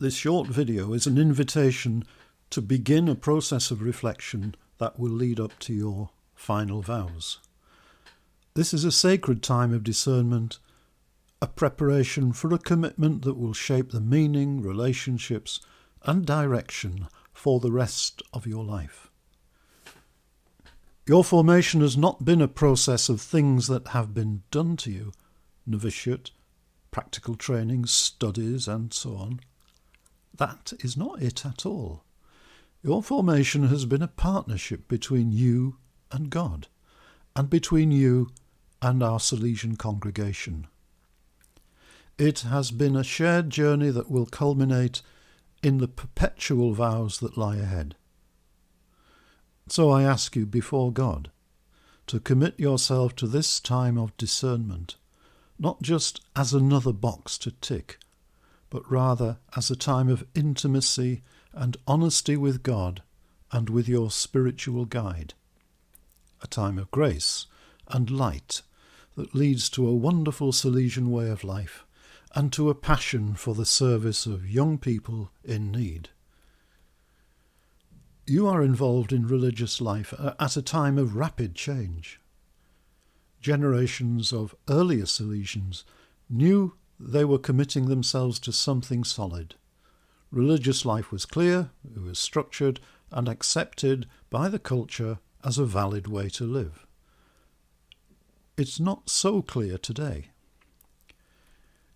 This short video is an invitation to begin a process of reflection that will lead up to your final vows. This is a sacred time of discernment, a preparation for a commitment that will shape the meaning, relationships, and direction for the rest of your life. Your formation has not been a process of things that have been done to you, novitiate, practical training, studies, and so on. That is not it at all. Your formation has been a partnership between you and God, and between you and our Salesian congregation. It has been a shared journey that will culminate in the perpetual vows that lie ahead. So I ask you before God to commit yourself to this time of discernment, not just as another box to tick, but rather as a time of intimacy and honesty with God and with your spiritual guide. A time of grace and light that leads to a wonderful Salesian way of life and to a passion for the service of young people in need. You are involved in religious life at a time of rapid change. Generations of earlier Salesians knew they were committing themselves to something solid. Religious life was clear, it was structured and accepted by the culture as a valid way to live. It's not so clear today.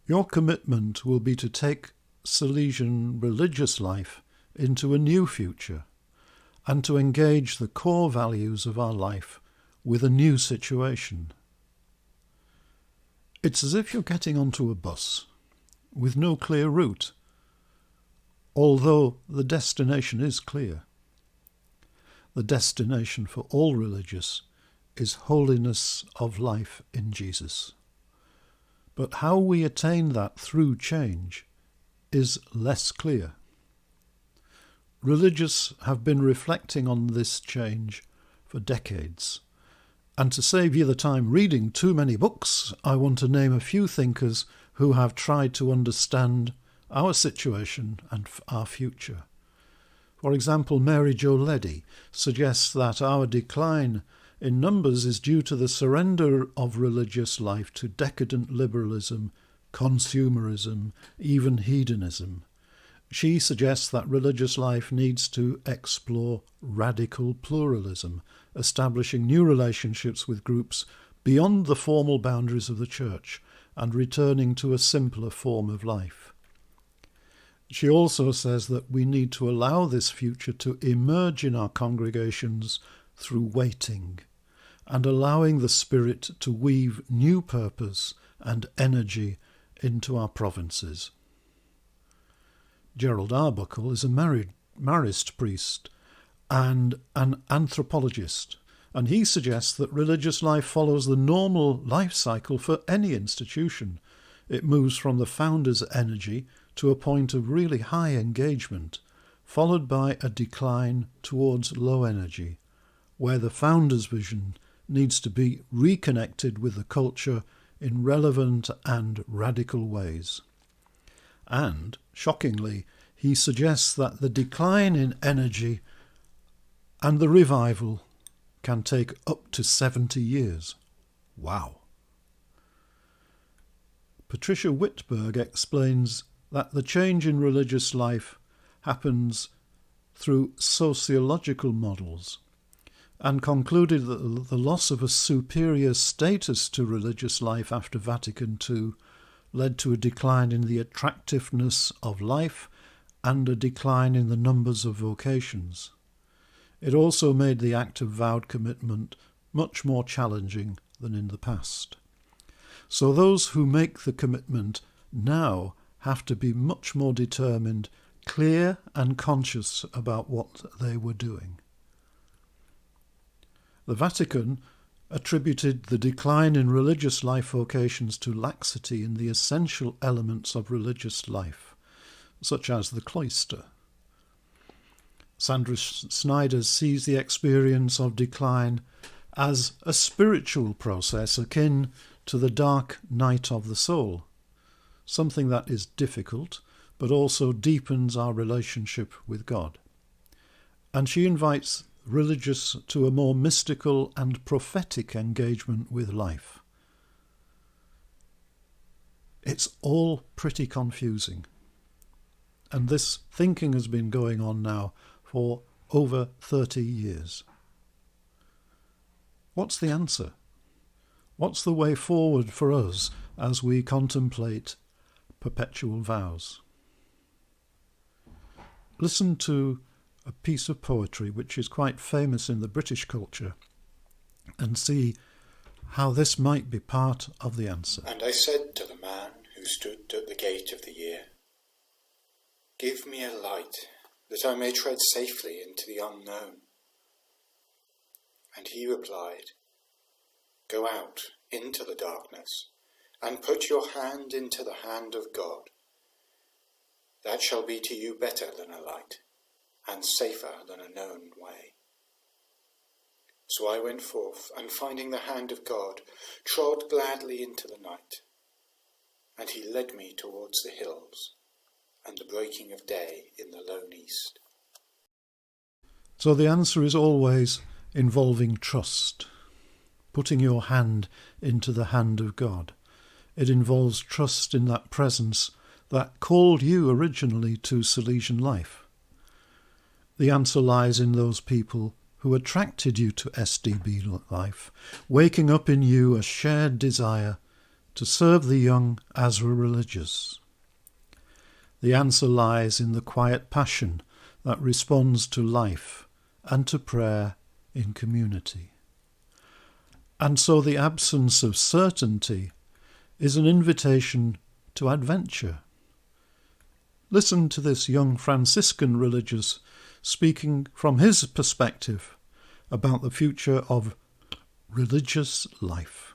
Your commitment will be to take Salesian religious life into a new future and to engage the core values of our life with a new situation. It's as if you're getting onto a bus with no clear route, although the destination is clear. The destination for all religious is holiness of life in Jesus. But how we attain that through change is less clear. Religious have been reflecting on this change for decades. And to save you the time reading too many books, I want to name a few thinkers who have tried to understand our situation and our future. For example, Mary Jo Leddy suggests that our decline in numbers is due to the surrender of religious life to decadent liberalism, consumerism, even hedonism. She suggests that religious life needs to explore radical pluralism, establishing new relationships with groups beyond the formal boundaries of the Church and returning to a simpler form of life. She also says that we need to allow this future to emerge in our congregations through waiting and allowing the Spirit to weave new purpose and energy into our provinces. Gerald Arbuckle is a Marist priest and an anthropologist, and he suggests that religious life follows the normal life cycle for any institution. It moves from the founder's energy to a point of really high engagement, followed by a decline towards low energy, where the founder's vision needs to be reconnected with the culture in relevant and radical ways. And, shockingly, he suggests that the decline in energy and the revival can take up to 70 years. Wow! Patricia Whitberg explains that the change in religious life happens through sociological models and concluded that the loss of a superior status to religious life after Vatican II led to a decline in the attractiveness of life and a decline in the numbers of vocations. It also made the act of vowed commitment much more challenging than in the past. So those who make the commitment now have to be much more determined, clear and conscious about what they were doing. The Vatican attributed the decline in religious life vocations to laxity in the essential elements of religious life, such as the cloister. Sandra Snyder sees the experience of decline as a spiritual process akin to the dark night of the soul, something that is difficult but also deepens our relationship with God. And she invites religious to a more mystical and prophetic engagement with life. It's all pretty confusing. And this thinking has been going on now for over 30 years. What's the answer? What's the way forward for us as we contemplate perpetual vows? Listen to a piece of poetry which is quite famous in the British culture and see how this might be part of the answer. And I said to the man who stood at the gate of the year, "Give me a light, that I may tread safely into the unknown." And he replied, "Go out into the darkness, and put your hand into the hand of God. That shall be to you better than a light, and safer than a known way." So I went forth, and finding the hand of God, trod gladly into the night. And he led me towards the hills, and the breaking of day in the lone east. So the answer is always involving trust, putting your hand into the hand of God. It involves trust in that presence that called you originally to Salesian life. The answer lies in those people who attracted you to SDB life, waking up in you a shared desire to serve the young as religious. The answer lies in the quiet passion that responds to life and to prayer in community. And so the absence of certainty is an invitation to adventure. Listen to this young Franciscan religious speaking from his perspective about the future of religious life.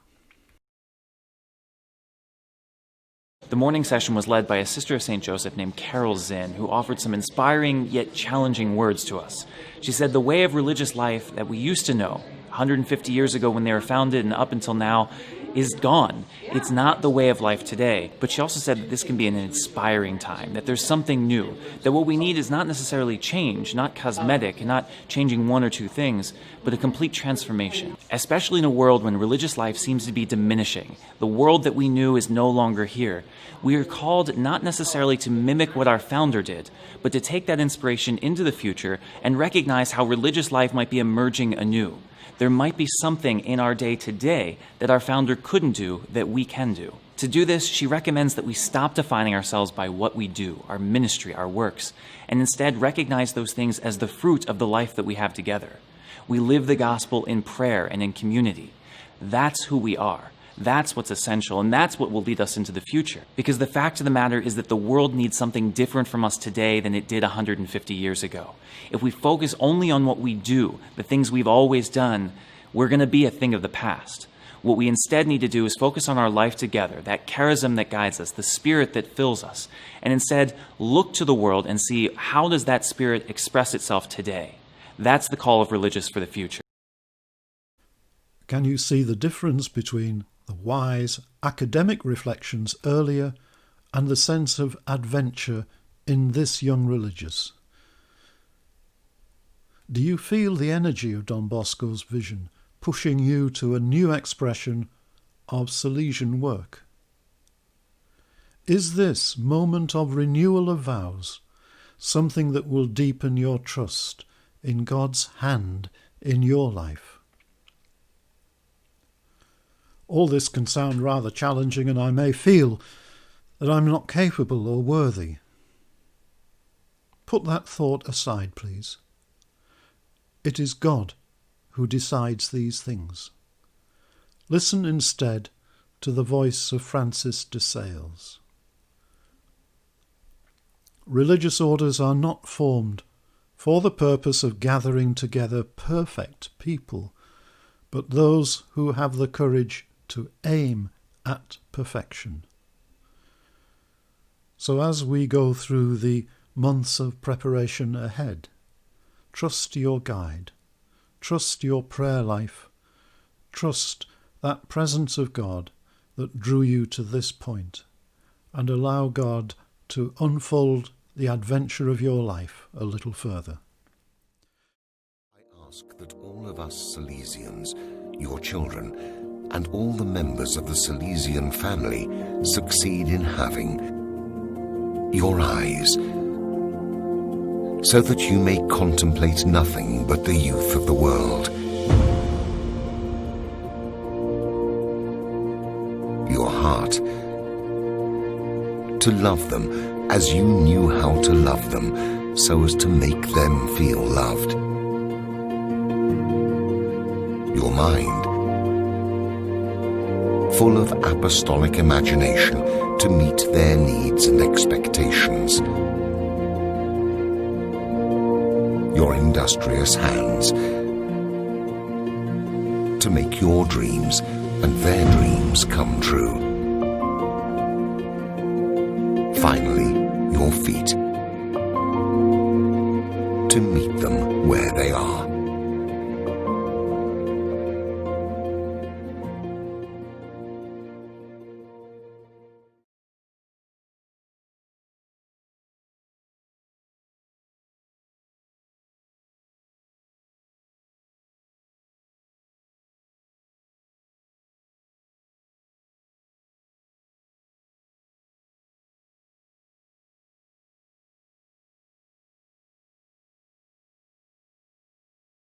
The morning session was led by a sister of St. Joseph named Carol Zinn, who offered some inspiring yet challenging words to us. She said the way of religious life that we used to know 150 years ago when they were founded and up until now is gone. It's not the way of life today. But she also said that this can be an inspiring time, that there's something new, that what we need is not necessarily change, not cosmetic, not changing one or two things, but a complete transformation, especially in a world when religious life seems to be diminishing. The world that we knew is no longer here. We are called not necessarily to mimic what our founder did, but to take that inspiration into the future and recognize how religious life might be emerging anew. There might be something in our day today that our founder couldn't do that we can do. To do this, she recommends that we stop defining ourselves by what we do, our ministry, our works, and instead recognize those things as the fruit of the life that we have together. We live the gospel in prayer and in community. That's who we are. That's what's essential, and that's what will lead us into the future. Because the fact of the matter is that the world needs something different from us today than it did 150 years ago. If we focus only on what we do, the things we've always done, we're going to be a thing of the past. What we instead need to do is focus on our life together, that charism that guides us, the spirit that fills us, and instead look to the world and see how does that spirit express itself today. That's the call of religious for the future. Can you see the difference between the wise academic reflections earlier and the sense of adventure in this young religious? Do you feel the energy of Don Bosco's vision pushing you to a new expression of Salesian work? Is this moment of renewal of vows something that will deepen your trust in God's hand in your life? All this can sound rather challenging, and I may feel that I'm not capable or worthy. Put that thought aside, please. It is God who decides these things. Listen instead to the voice of Francis de Sales. Religious orders are not formed for the purpose of gathering together perfect people, but those who have the courage to aim at perfection. So as we go through the months of preparation ahead, trust your guide, trust your prayer life, trust that presence of God that drew you to this point, and allow God to unfold the adventure of your life a little further. I ask that all of us Salesians, your children, and all the members of the Salesian family succeed in having your eyes, so that you may contemplate nothing but the youth of the world. Your heart, to love them as you knew how to love them, so as to make them feel loved. Your mind, full of apostolic imagination to meet their needs and expectations. Your industrious hands, to make your dreams and their dreams come true. Finally, your feet, to meet them where they are.